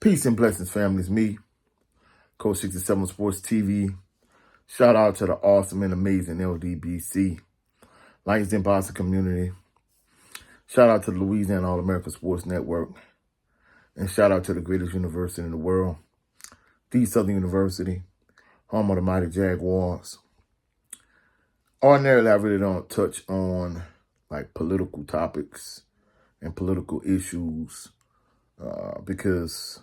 Peace and blessings, family. It's me, Coach 67 Sports TV. Shout out to the awesome and amazing LDBC, Lions Den Boston community. Shout out to the Louisiana All-American Sports Network. And shout out to the greatest university in the world, the Southern University, home of the mighty Jaguars. Ordinarily, I really don't touch on like political topics and political issues because,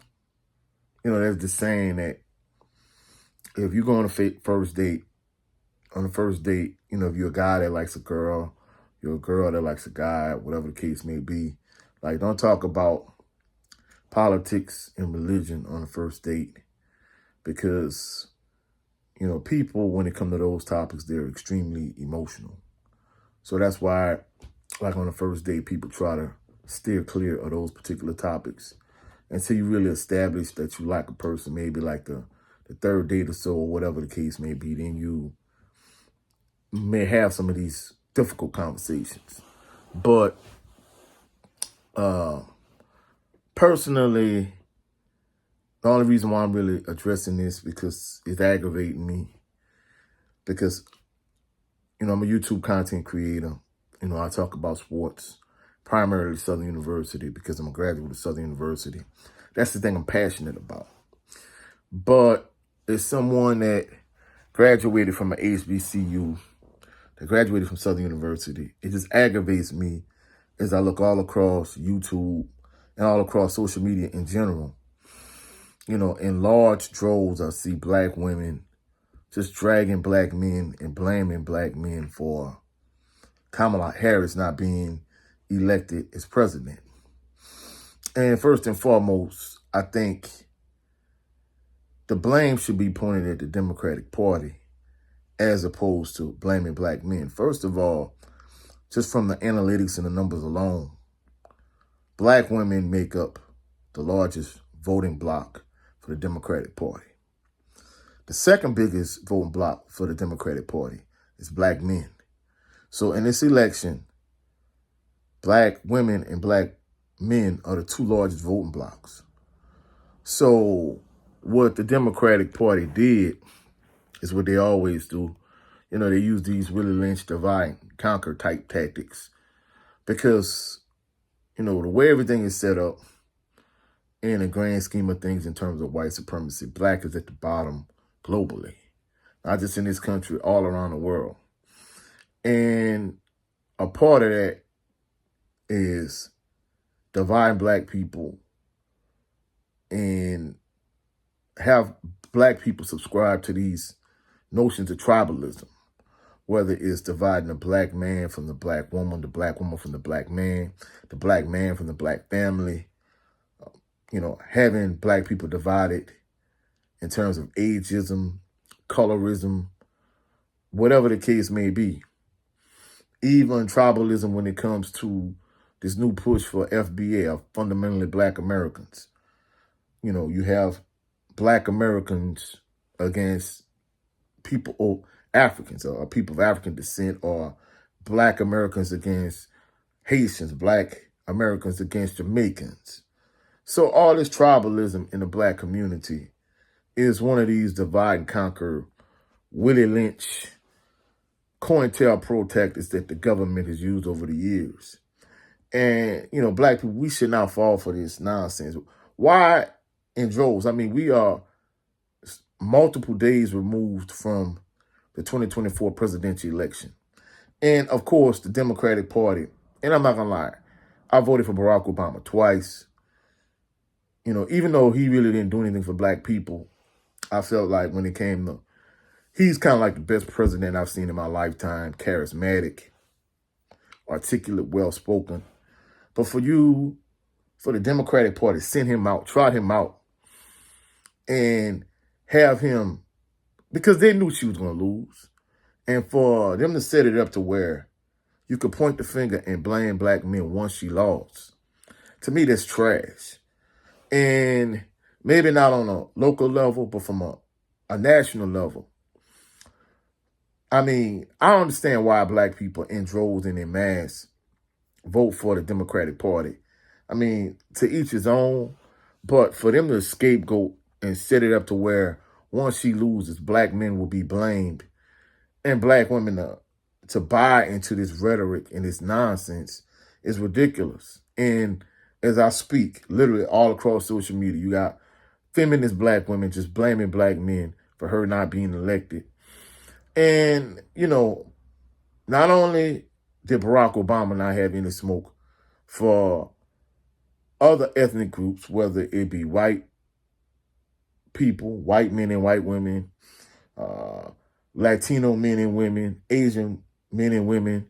there's the saying that if you go on a first date, if you're a guy that likes a girl, you're a girl that likes a guy, whatever the case may be, like don't talk about politics and religion on a first date because, people, when it comes to those topics, they're extremely emotional. So that's why, like on the first date, people try to steer clear of those particular topics until you really establish that you like a person, maybe like the third date or so, or whatever the case may be, then you may have some of these difficult conversations. But personally, the only reason why I'm really addressing this because it's aggravating me. Because, I'm a YouTube content creator. I talk about sports, primarily Southern University, because I'm a graduate of Southern University. That's the thing I'm passionate about. But as someone that graduated from an HBCU, that graduated from Southern University, it just aggravates me as I look all across YouTube and all across social media in general. In large droves, I see black women just dragging black men and blaming black men for Kamala Harris not being elected as president. And first and foremost, I think the blame should be pointed at the Democratic Party as opposed to blaming black men. First of all, just from the analytics and the numbers alone, black women make up the largest voting bloc for the Democratic Party. The second biggest voting bloc for the Democratic Party is black men. So in this election, black women and black men are the two largest voting blocs. So what the Democratic Party did is what they always do. They use these Willie Lynch divide and conquer type tactics because, the way everything is set up in the grand scheme of things in terms of white supremacy, black is at the bottom globally, not just in this country, all around the world. And a part of that is dividing black people and have black people subscribe to these notions of tribalism, whether it's dividing the black man from the black woman from the black man from the black family, having black people divided in terms of ageism, colorism, whatever the case may be. Even tribalism when it comes to this new push for FBA, fundamentally black Americans. You have black Americans against people or Africans or people of African descent, or black Americans against Haitians, black Americans against Jamaicans. So all this tribalism in the black community is one of these divide and conquer, Willie Lynch, COINTELPRO tactics that the government has used over the years. And, black people, we should not fall for this nonsense. Why in droves? I mean, we are multiple days removed from the 2024 presidential election. And, of course, the Democratic Party, and I'm not going to lie, I voted for Barack Obama twice. Even though he really didn't do anything for black people, I felt like when it came to, he's kind of like the best president I've seen in my lifetime, charismatic, articulate, well-spoken. But for the Democratic Party, send him out, trot him out, and have him, because they knew she was going to lose, and for them to set it up to where you could point the finger and blame black men once she lost, to me, that's trash. And maybe not on a local level, but from a national level. I mean, I don't understand why black people in droves and in mass vote for the Democratic Party. I mean, to each his own, But for them to scapegoat and set it up to where once she loses, black men will be blamed and black women to buy into this rhetoric and this nonsense is ridiculous. And as I speak, literally all across social media, you got feminist black women just blaming black men for her not being elected. And, you know, not only did Barack Obama not have any smoke for other ethnic groups, whether it be white people, white men and white women, Latino men and women, Asian men and women,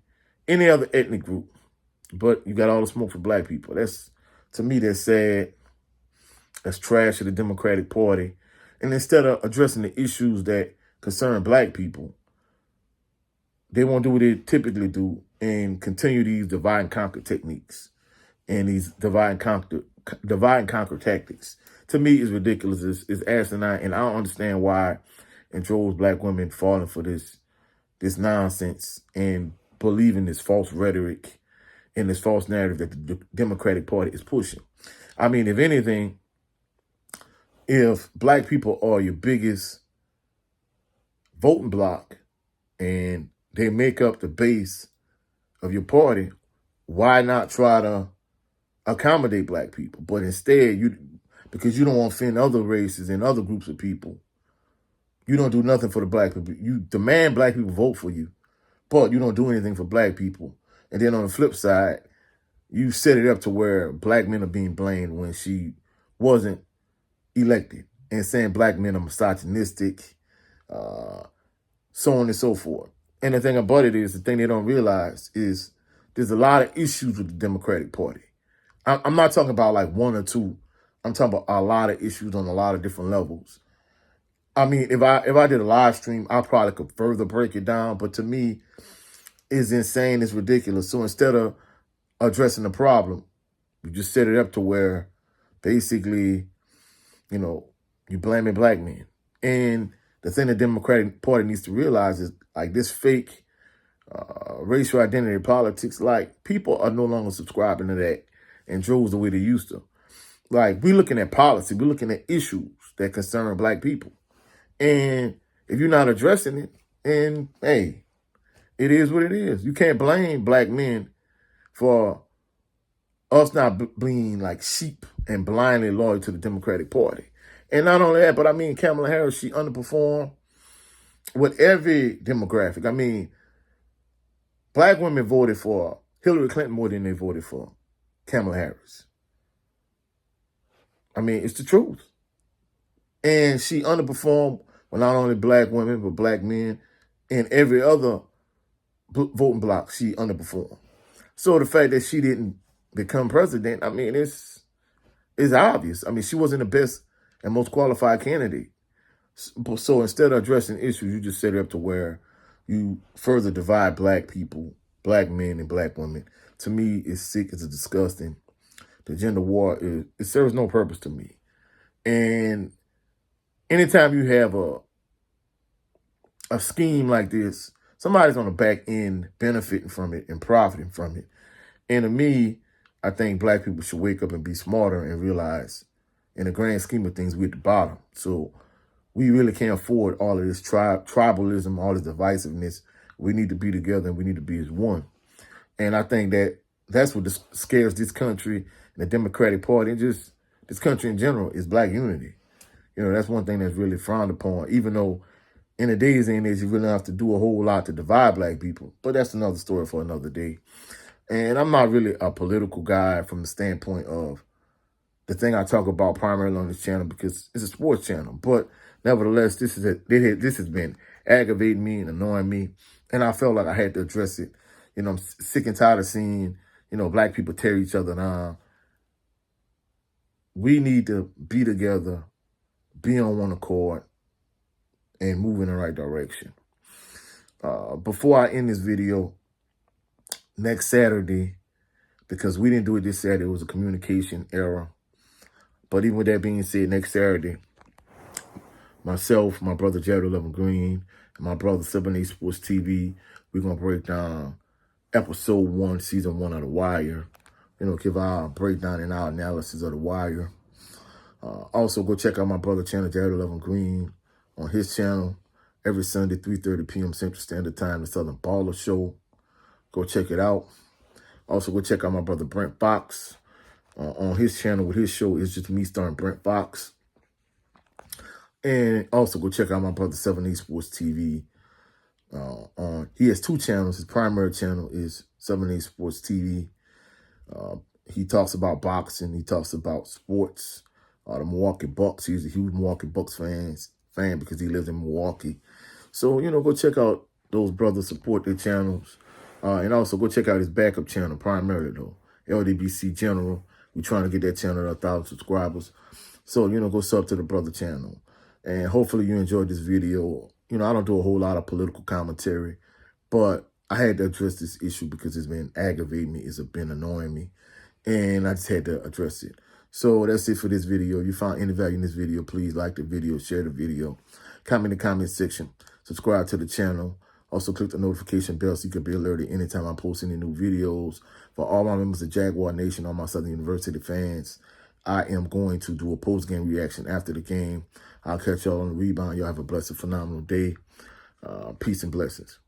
any other ethnic group. But you got all the smoke for black people. That's, to me, that's sad. That's trash of the Democratic Party. And instead of addressing the issues that concern black people, they won't do what they typically do and continue these divide and conquer techniques and these divide and conquer tactics. To me, is ridiculous. It's asinine, and I don't understand why and droves black women falling for this nonsense and believing this false rhetoric and this false narrative that the Democratic Party is pushing. I mean, if anything, if black people are your biggest voting bloc and they make up the base of your party, why not try to accommodate black people? But instead, because you don't want to offend other races and other groups of people, you don't do nothing for the black people. You demand black people vote for you, but you don't do anything for black people. And then on the flip side, you set it up to where black men are being blamed when she wasn't elected, and saying black men are misogynistic, so on and so forth. And the thing about it is, the thing they don't realize is there's a lot of issues with the Democratic Party. I'm not talking about like one or two. I'm talking about a lot of issues on a lot of different levels. I mean, if I did a live stream, I probably could further break it down. But to me, it's insane. It's ridiculous. So instead of addressing the problem, you just set it up to where basically, you know, you're blaming black men. And the thing the Democratic Party needs to realize is like this fake racial identity politics, like people are no longer subscribing to that in droves the way they used to. Like, we're looking at policy, we're looking at issues that concern black people. And if you're not addressing it, then, hey, it is what it is. You can't blame black men for us not being like sheep and blindly loyal to the Democratic Party. And not only that, but I mean, Kamala Harris, she underperformed with every demographic. I mean, black women voted for Hillary Clinton more than they voted for Kamala Harris. I mean, it's the truth. And she underperformed with not only black women, but black men and every other voting bloc. She underperformed. So the fact that she didn't become president, I mean, it's obvious. I mean, she wasn't the best and most qualified candidate. So instead of addressing issues, you just set it up to where you further divide black people, black men and black women. To me, it's sick, it's disgusting. The gender war, it serves no purpose to me. And anytime you have a scheme like this, somebody's on the back end benefiting from it and profiting from it. And to me, I think black people should wake up and be smarter and realize, in the grand scheme of things, we're at the bottom. So we really can't afford all of this tribalism, all this divisiveness. We need to be together and we need to be as one. And I think that that's what scares this country and the Democratic Party and just this country in general is black unity. You know, that's one thing that's really frowned upon, even though in the days and age, you really have to do a whole lot to divide black people. But that's another story for another day. And I'm not really a political guy from the standpoint of the thing I talk about primarily on this channel because it's a sports channel. But nevertheless, this has been aggravating me and annoying me. And I felt like I had to address it. You know, I'm sick and tired of seeing, you know, black people tear each other down. We need to be together, be on one accord, and move in the right direction. Before I end this video, next Saturday, because we didn't do it this Saturday, it was a communication error. But even with that being said, next Saturday, myself, my brother Jared 11 Green, and my brother 7A Sports TV, we're going to break down episode 1, season 1 of The Wire. You know, give our breakdown and our analysis of The Wire. Also, go check out my brother channel, Jared 11 Green, on his channel every Sunday, 3:30 p.m. Central Standard Time, the Southern Baller Show. Go check it out. Also, go check out my brother Brent Fox on his channel with his show. It's just me starring Brent Fox. And also go check out my brother 7A Sports TV. He has 2 channels. His primary channel is 7A Sports TV. He talks about boxing. He talks about sports. The Milwaukee Bucks. He's a huge Milwaukee Bucks fan because he lives in Milwaukee. So, go check out those brothers, support their channels. And also go check out his backup channel, primarily though, LDBC General. We're trying to get that channel to 1,000 subscribers. So, go sub to the brother channel. And hopefully you enjoyed this video. I don't do a whole lot of political commentary, but I had to address this issue because it's been aggravating me. It's been annoying me. And I just had to address it. So that's it for this video. If you found any value in this video, please like the video, share the video, comment in the comment section, subscribe to the channel. Also click the notification bell so you can be alerted anytime I post any new videos. For all my members of Jaguar Nation, all my Southern University fans, I am going to do a post-game reaction after the game. I'll catch y'all on the rebound. Y'all have a blessed, phenomenal day. Peace and blessings.